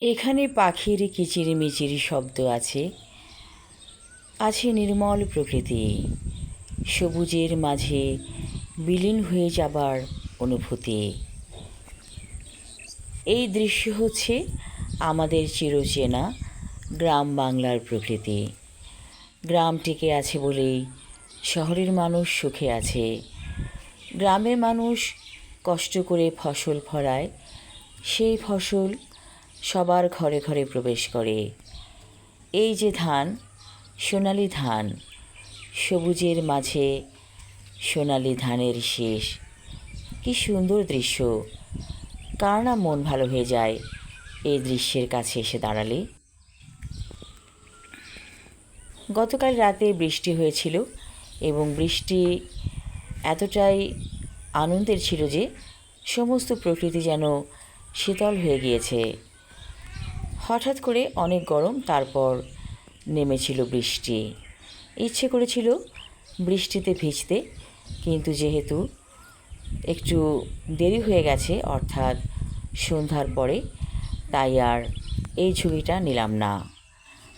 এখানে পাখির কিচিরমিচির শব্দ আছে, আছে নির্মল প্রকৃতি, সবুজের মাঝে বিলীন হয়ে যাবার অনুভূতি। এই দৃশ্য হচ্ছে আমাদের চিরচেনা গ্রাম বাংলার প্রকৃতি। গ্রাম টিকে আছে বলেই শহরের মানুষ সুখে আছে। গ্রামের মানুষ কষ্ট করে ফসল ফলায়, সেই ফসল সবার ঘরে ঘরে প্রবেশ করে। এই যে ধান, সোনালি ধান, সবুজের মাঝে সোনালি ধানের শেষ, কি সুন্দর দৃশ্য! কার না মন ভালো হয়ে যায় এই দৃশ্যের কাছে এসে দাঁড়ালে। গতকাল রাতে বৃষ্টি হয়েছিল এবং বৃষ্টি এতটাই আনন্দের ছিল যে সমস্ত প্রকৃতি যেন শীতল হয়ে গিয়েছে। হঠাৎ করে অনেক গরম, তারপর নেমেছিল বৃষ্টি। ইচ্ছে করেছিল বৃষ্টিতে ভিজতে, কিন্তু যেহেতু একটু দেরি হয়ে গেছে, অর্থাৎ সন্ধ্যার পরে, তাই আর এই ঝুঁকিটা নিলাম না।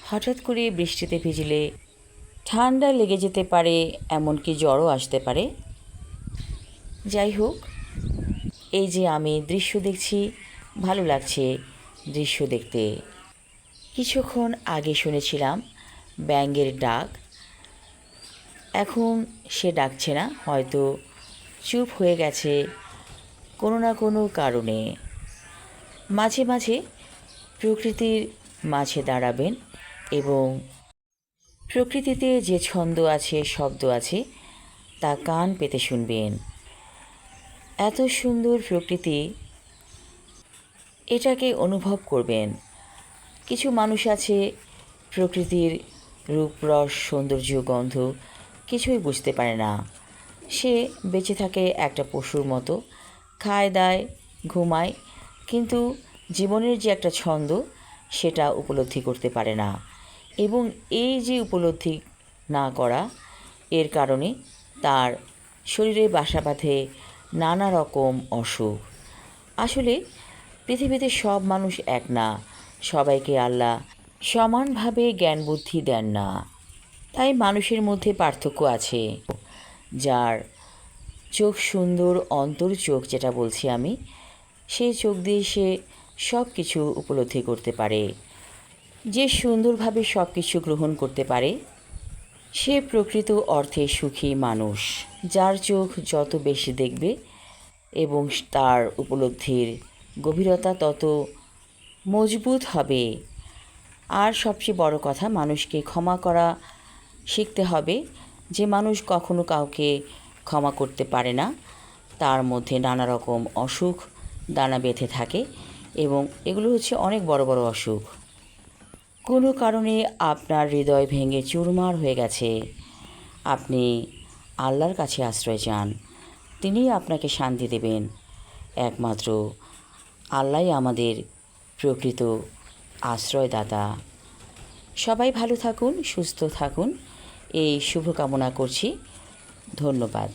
হঠাৎ করে বৃষ্টিতে ভিজলে ঠান্ডা লেগে যেতে পারে, এমনকি জ্বরও আসতে পারে। যাই হোক, এই যে আমি দৃশ্য দেখছি, ভালো লাগছে দৃশ্য দেখতে। কিছুক্ষণ আগে শুনেছিলাম ব্যাঙের ডাক, এখন সে ডাকছে না, হয়তো চুপ হয়ে গেছে কোনো না কোনো কারণে। মাঝে মাঝে প্রকৃতির মাঝে দাঁড়াবেন এবং প্রকৃতিতে যে ছন্দ আছে, শব্দ আছে, তা কান পেতে শুনবেন। এত সুন্দর প্রকৃতি, এটাকে অনুভব করবেন। কিছু মানুষ আছে প্রকৃতির রূপ, রস, সৌন্দর্য, গন্ধ কিছুই বুঝতে পারে না। সে বেঁচে থাকে একটা পশুর মতো, খায় দায়, ঘুমায়, কিন্তু জীবনের যে একটা ছন্দ, সেটা উপলব্ধি করতে পারে না। এবং এই যে উপলব্ধি না করা, এর কারণে তার শরীরে বাসা বাঁধে নানা রকম অসুখ। আসলে পৃথিবীতে সব মানুষ এক না, সবাইকে আল্লাহ সমানভাবে জ্ঞান বুদ্ধি দেন না। তাই মানুষের মধ্যে পার্থক্য আছে। যার চোখ সুন্দর, অন্তর চোখ যেটা বলছি আমি, সেই চোখ দিয়ে সে সব কিছু উপলব্ধি করতে পারে। যে সুন্দরভাবে সব কিছু গ্রহণ করতে পারে, সে প্রকৃত অর্থে সুখী মানুষ। যার চোখ যত বেশি দেখবে এবং তার উপলব্ধির গভীরতা তত মজবুত হবে। আর সবচেয়ে বড় কথা, মানুষকে ক্ষমা করা শিখতে হবে। যে মানুষ কখনো কাউকে ক্ষমা করতে পারে না, তার মধ্যে নানা রকম অসুখ দানা বেঁধে থাকে, এবং এগুলো হচ্ছে অনেক বড় বড় অসুখ। কোনো কারণে আপনার হৃদয় ভেঙে চুরমার হয়ে গেছে, আপনি আল্লাহর কাছে আশ্রয় চান, তিনিই আপনাকে শান্তি দেবেন। একমাত্র আল্লাহই আমাদের প্রকৃত আশ্রয়দাতা। সবাই ভালো থাকুন, সুস্থ থাকুন, এই শুভকামনা করছি। ধন্যবাদ।